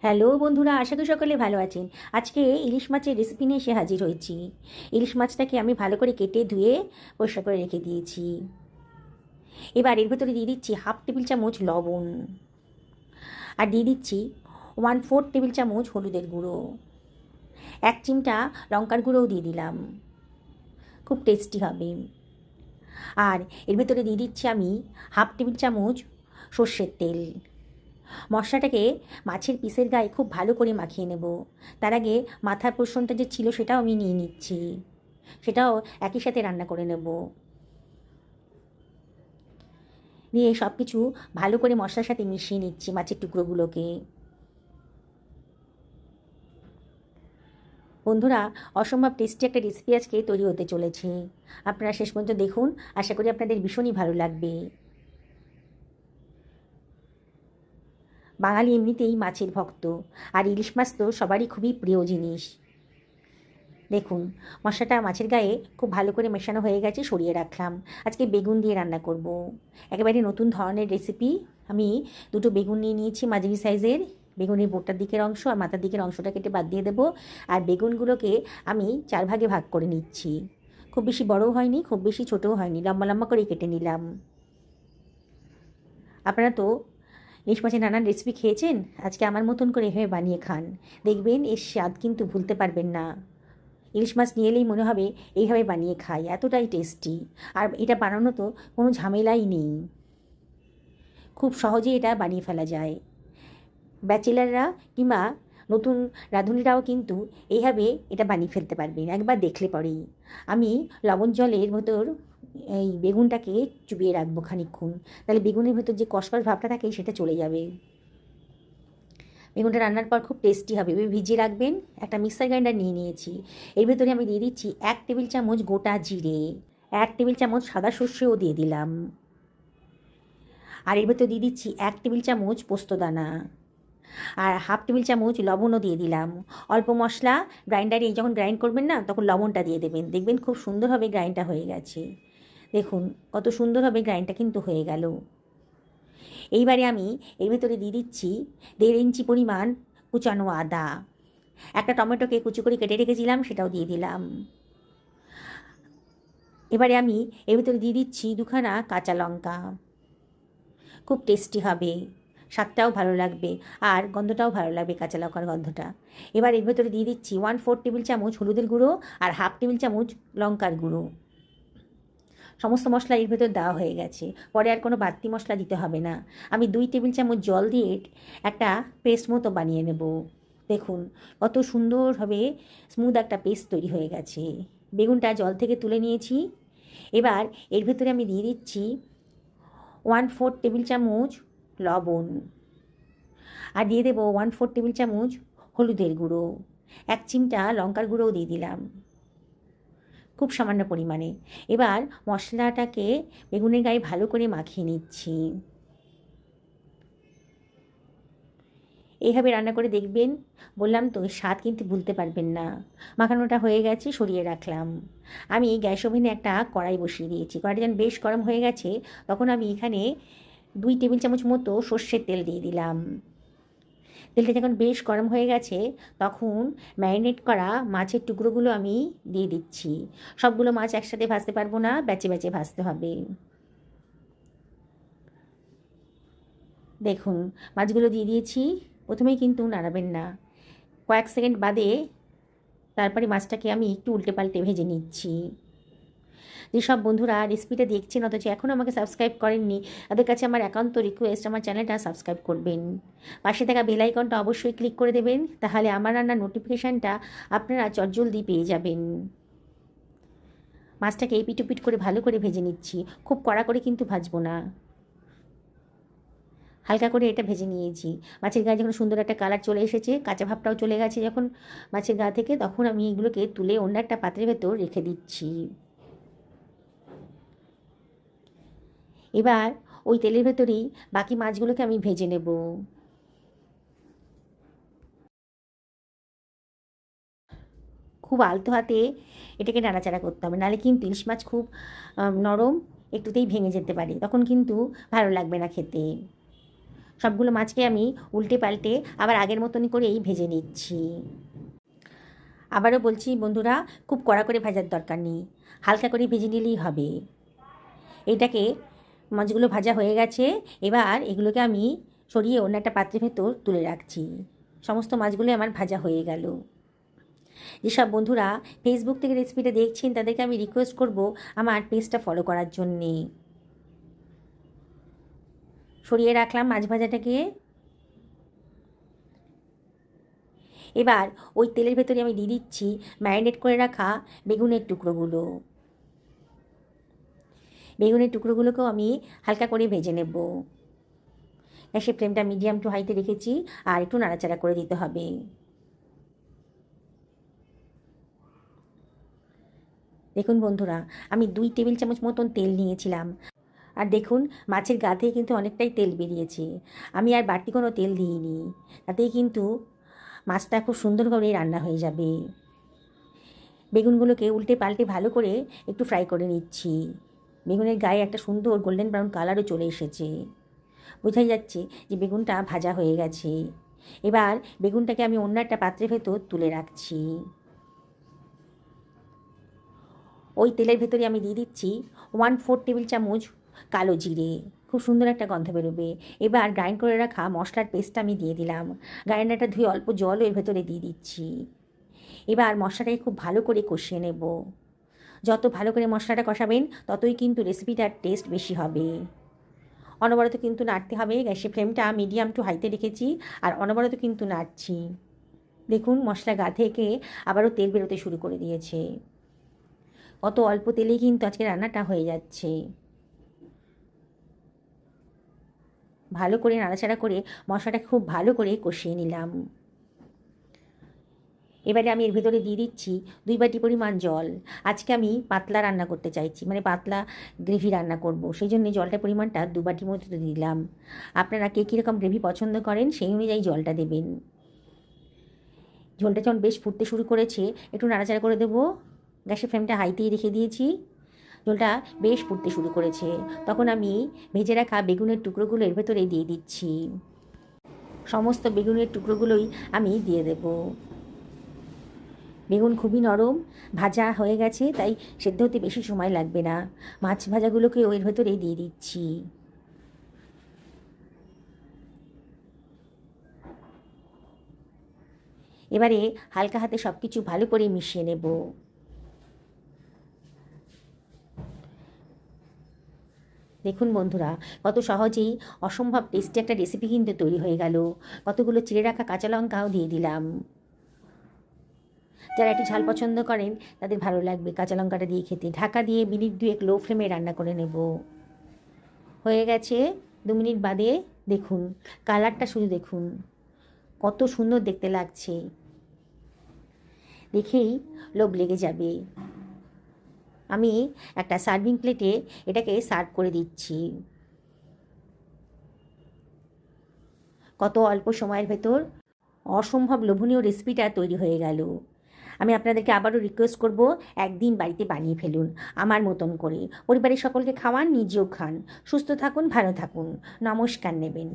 Hello বন্ধুরা, আশা করি সকলে ভালো আছেন। আজকে ইলিশ মাছের রেসিপি নিয়ে এসে হাজির হয়েছি। ইলিশ মাছটাকে আমি ভালো করে কেটে ধুয়ে পরিষ্কার করে রেখে দিয়েছি। এবার এর ভেতরে দিয়ে দিচ্ছি 1/2 টেবিল চামচ লবণ, আর দিয়ে দিচ্ছি 1/4 টেবিল চামচ হলুদের গুঁড়ো, 1 চিমটা লঙ্কার গুঁড়োও দিয়ে দিলাম, খুব টেস্টি হবে। আর এর ভেতরে দিয়ে দিচ্ছি আমি 1/2 টেবিল চামচ সর্ষের তেল। মশলাটাকে মাছের পিসের গায়ে খুব ভালো করে মাখিয়ে নেব। তার আগে মাথার পোর্শনটা যে ছিল সেটাও আমি নিয়ে নিচ্ছি, সেটাও একই সাথে রান্না করে নেব। দিয়ে সব কিছু ভালো করে মশলার সাথে মিশিয়ে নিচ্ছি মাছের টুকরোগুলোকে। বন্ধুরা, অসম্ভব টেস্টি একটা রেসিপি আজকে তৈরি হতে চলেছে। আপনারা শেষ পর্যন্ত দেখুন, আশা করি আপনাদের ভীষণই ভালো লাগবে। বাঙালি এমনিতেই মাছের ভক্ত, আর ইলিশ মাছ তো সবারই খুবই প্রিয় জিনিস। দেখুন, মশলাটা মাছের গায়ে খুব ভালো করে মেশানো হয়ে গেছে, সরিয়ে রাখলাম। আজকে বেগুন দিয়ে রান্না করব, একেবারে নতুন ধরনের রেসিপি। আমি দুটো বেগুন নিয়ে নিয়েছি মাঝারি সাইজের। বেগুনের বোটার দিকের অংশ আর মাথার দিকের অংশটা কেটে বাদ দিয়ে দেবো। আর বেগুনগুলোকে আমি 4 ভাগে ভাগ করে নিচ্ছি। খুব বেশি বড়ও হয়নি, খুব বেশি ছোটও হয়নি, লম্বা লম্বা করে কেটে নিলাম। আপনারা তো ইলিশ মাছের নানান রেসিপি খেয়েছেন, আজকে আমার মতন করে এভাবে বানিয়ে খান, দেখবেন এর স্বাদ কিন্তু ভুলতে পারবেন না। ইলিশ মাছ নিয়ে এলেই মনে হবে এইভাবে বানিয়ে খাই, এতটাই টেস্টি। আর এটা বানানো তো কোনো ঝামেলাই নেই, খুব সহজেই এটা বানিয়ে ফেলা যায়। ব্যাচেলাররা কিংবা নতুন রাঁধুনিরাও কিন্তু এইভাবে এটা বানিয়ে ফেলতে পারবেন একবার দেখলে পরেই। আমি লবণ জলের ভেতর এই বেগুনটাকে চুবিয়ে রাখবো খানিকক্ষণ, তাহলে বেগুনের ভেতর যে কষকষ ভাবটা থাকে সেটা চলে যাবে। বেগুনটা রান্নার পর খুব টেস্টি হবে, ভিজিয়ে রাখবেন। একটা মিক্সার গ্রাইন্ডার নিয়ে নিয়েছি, এর ভেতরে আমি দিয়ে দিচ্ছি 1 টেবিল চামচ গোটা জিরে, 1 টেবিল চামচ সাদা সর্ষেও দিয়ে দিলাম। আর এর ভেতরে দিয়ে দিচ্ছি 1 টেবিল চামচ পোস্তদানা, আর 1/2 টেবিল চামচ লবণও দিয়ে দিলাম। অল্প মশলা, গ্রাইন্ডারে যখন গ্রাইন্ড করবেন না তখন লবণটা দিয়ে দেবেন, দেখবেন খুব সুন্দরভাবে গ্রাইন্ডটা হয়ে গেছে। দেখুন কত সুন্দরভাবে গ্রাইন্ডটা কিন্তু হয়ে গেল। এইবারে আমি এর ভেতরে দিয়ে দিচ্ছি 1.5 ইঞ্চি পরিমাণ কুচানো আদা। একটা টমেটোকে কুচি করে কেটে রেখেছিলাম, সেটাও দিয়ে দিলাম। এবারে আমি এর ভেতরে দিয়ে দিচ্ছি 2খানা কাঁচা লঙ্কা। খুব টেস্টি হবে, স্বাদটাও ভালো লাগবে আর গন্ধটাও ভালো লাগবে, কাঁচা লঙ্কার গন্ধটা। এবার এর ভেতরে দিয়ে দিচ্ছি 1/4 টেবিল চামচ হলুদের গুঁড়ো আর 1/2 টেবিল চামচ লঙ্কার গুঁড়ো। সমস্ত মশলা এর ভেতর দেওয়া হয়ে গেছে, পরে আর কোনো বাড়তি মশলা দিতে হবে না। আমি 2 টেবিল চামচ জল দিয়ে একটা পেস্ট মতো বানিয়ে নেব। দেখুন কত সুন্দরভাবে স্মুথ একটা পেস্ট তৈরি হয়ে গেছে। বেগুনটা জল থেকে তুলে নিয়েছি। এবার এর ভেতরে আমি দিয়ে দিচ্ছি 1/4 টেবিল চামচ লবণ, আর দিয়ে দেবো 1/4 টেবিল চামচ হলুদের গুঁড়ো, 1 চিমটা লঙ্কার গুঁড়োও দিয়ে দিলাম, খুব সামান্য পরিমাণে। এবার মশলাটাকে বেগুনের গায়ে ভালো করে মাখিয়ে নিচ্ছি। এইভাবে রান্না করে দেখবেন, বললাম তো স্বাদ কিন্তু ভুলতে পারবেন না। মাখানোটা হয়ে গেছে, সরিয়ে রাখলাম। আমি গ্যাস ওভেনে একটা কড়াই বসিয়ে দিয়েছি, কড়াইটা যখন বেশ গরম হয়ে গেছে তখন আমি এখানে 2 টেবিল চামচ মতো সর্ষের তেল দিয়ে দিলাম। তেলটা যখন বেশ গরম হয়ে গেছে তখন ম্যারিনেট করা মাছের টুকরোগুলো আমি দিয়ে দিচ্ছি। সবগুলো মাছ একসাথে ভাজতে পারবো না, ব্যাচে ব্যাচে ভাজতে হবে। দেখুন মাছগুলো দিয়ে দিয়েছি, প্রথমেই কিন্তু নাড়াবেন না, কয়েক সেকেন্ড বাদে তারপরে মাছটাকে আমি একটু উল্টে পাল্টে ভেজে নিচ্ছি। যেসব বন্ধুরা রেসিপিটা দেখছেন অথচ এখনও আমাকে সাবস্ক্রাইব করেননি, তাদের কাছে আমার একান্ত রিকোয়েস্ট, আমার চ্যানেলটা সাবস্ক্রাইব করবেন। পাশে থাকা বেল আইকনটা অবশ্যই ক্লিক করে দেবেন, তাহলে আমার রান্নার নোটিফিকেশানটা আপনারা চটজলদি পেয়ে যাবেন। মাছটাকে এপিট ওপিট করে ভালো করে ভেজে নিচ্ছি, খুব কড়া করে কিন্তু ভাজবো না, হালকা করে এটা ভেজে নিয়েছি। মাছের গায়ে যখন সুন্দর একটা কালার চলে এসেছে, কাঁচা ভাবটাও চলে গেছে যখন মাছের গা থেকে, তখন আমি এগুলোকে তুলে অন্য একটা পাত্রের ভেতর রেখে দিচ্ছি। এবার ওই তেলের ভেতরেই বাকি মাছগুলোকে আমি ভেজে নেব। খুব আলতো হাতে এটাকে নাড়াচাড়া করতে হবে, নাহলে কিন্তু ইলিশ মাছ খুব নরম, একটুতেই ভেঙে যেতে পারে, তখন কিন্তু ভালো লাগবে না খেতে। সবগুলো মাছকে আমি উল্টে পাল্টে আবার আগের মতনই করেই ভেজে নিচ্ছি। আবারও বলছি বন্ধুরা, খুব কড়া করে ভাজার দরকার নেই, হালকা করে ভেজে নিলেই হবে। এটাকে মাছগুলো ভাজা হয়ে গেছে, এবার এগুলোকে আমি সরিয়ে অন্য একটা পাত্রের ভেতর তুলে রাখছি। সমস্ত মাছগুলো আমার ভাজা হয়ে গেল। যেসব বন্ধুরা ফেসবুক থেকে রেসিপিটা দেখছেন তাদেরকে আমি রিকোয়েস্ট করব আমার পেজটা ফলো করার জন্যে। সরিয়ে রাখলাম মাছ ভাজাটাকে। এবার ওই তেলের ভেতরে আমি দিয়ে দিচ্ছি ম্যারিনেট করে রাখা বেগুনের টুকরোগুলো। বেগুনের টুকরোগুলোকেও আমি হালকা করে ভেজে নেব। গ্যাসের ফ্লেমটা মিডিয়াম টু হাইতে রেখেছি, আর একটু নাড়াচাড়া করে দিতে হবে। দেখুন বন্ধুরা, আমি 2 টেবিল চামচ মতন তেল নিয়েছিলাম, আর দেখুন মাছের গা থেকে কিন্তু অনেকটাই তেল বেরিয়েছে। আমি আর বাড়তি কোনো তেল দিইনি, তাতেই কিন্তু মাছটা খুব সুন্দর করে রান্না হয়ে যাবে। বেগুনগুলোকে উল্টে পাল্টে ভালো করে একটু ফ্রাই করে নিচ্ছি। বেগুনের গায়ে একটা সুন্দর গোল্ডেন ব্রাউন কালারও চলে এসেছে, বোঝাই যাচ্ছে যে বেগুনটা ভাজা হয়ে গেছে। এবার বেগুনটাকে আমি অন্য একটা পাত্রের ভেতর তুলে রাখছি। ওই তেলের ভেতরে আমি দিয়ে দিচ্ছি 1/4 টেবিল চামচ কালো জিরে, খুব সুন্দর একটা গন্ধ বেরোবে। এবার গ্রাইন্ড করে রাখা মশলার পেস্টটা আমি দিয়ে দিলাম। গ্রাইন্ডারটা ধুয়ে অল্প জলও এর ভেতরে দিয়ে দিচ্ছি। এবার মশলাটাকে খুব ভালো করে কষিয়ে নেব। যত ভালো করে মশলাটা কষাবেন ততই কিন্তু রেসিপিটার টেস্ট বেশি হবে। অনবরত কিন্তু নাড়তে হবে। গ্যাসের ফ্লেমটা মিডিয়াম টু হাইতে রেখেছি, আর অনবরত কিন্তু নাড়ছি। দেখুন মশলা গা থেকে আবারও তেল বেরোতে শুরু করে দিয়েছে। অত অল্প তেলেই কিন্তু আজকে রান্নাটা হয়ে যাচ্ছে। ভালো করে নাড়াচাড়া করে মশলাটা খুব ভালো করে কষিয়ে নিলাম। এবারে আমি এর ভেতরে দিয়ে দিচ্ছি 2 বাটি পরিমাণ জল। আজকে আমি পাতলা রান্না করতে চাইছি, মানে পাতলা গ্রেভি রান্না করব, সেই জন্য জলটার পরিমাণটা 2 বাটির মতো দিলাম। আপনারা কে কীরকম গ্রেভি পছন্দ করেন সেই অনুযায়ী জলটা দেবেন। ঝোলটা যখন বেশ ফুটতে শুরু করেছে একটু নাড়াচাড়া করে দেবো। গ্যাসের ফ্লেমটা হাইতেই রেখে দিয়েছি। ঝোলটা বেশ ফুটতে শুরু করেছে, তখন আমি ভেজে রাখা বেগুনের টুকরোগুলো এর ভেতরে দিয়ে দিচ্ছি। সমস্ত বেগুনের টুকরোগুলোই আমি দিয়ে দেব। বেগুন খুবই নরম, ভাজা হয়ে গেছে, তাই সেদ্ধ হতে বেশি সময় লাগবে না। মাছ ভাজাগুলোকে এর ভেতরেই দিয়ে দিচ্ছি। এবারে হালকা হাতে সব কিছু ভালো করে মিশিয়ে নেব। দেখুন বন্ধুরা, কত সহজেই অসম্ভব টেস্টি একটা রেসিপি কিন্তু তৈরি হয়ে গেল। কতগুলো চিড়ে রাখা কাঁচা লঙ্কাও দিয়ে দিলাম। যারা একটু ঝাল পছন্দ করেন তাদের ভালো লাগবে কাঁচা লঙ্কাটা দিয়ে খেতে। ঢাকা দিয়ে মিনিট 2 লো ফ্লেমে রান্না করে নেব। হয়ে গেছে 2 মিনিট বাদে দেখুন কালারটা শুধু দেখুন, কত সুন্দর দেখতে লাগছে, দেখেই লোভ লেগে যাবে। আমি একটা সার্ভিং প্লেটে এটাকে সার্ভ করে দিচ্ছি। কত অল্প সময়ের ভেতর অসম্ভব লোভনীয় রেসিপিটা তৈরি হয়ে গেল। আমি আপনাদেরকে আবারও রিকোয়েস্ট করব, একদিন বাড়িতে বানিয়ে ফেলুন আমার মতন করে। পরিবারের সকলকে খাওয়ান, নিজেও খান। সুস্থ থাকুন, ভালো থাকুন। নমস্কার নেবেন।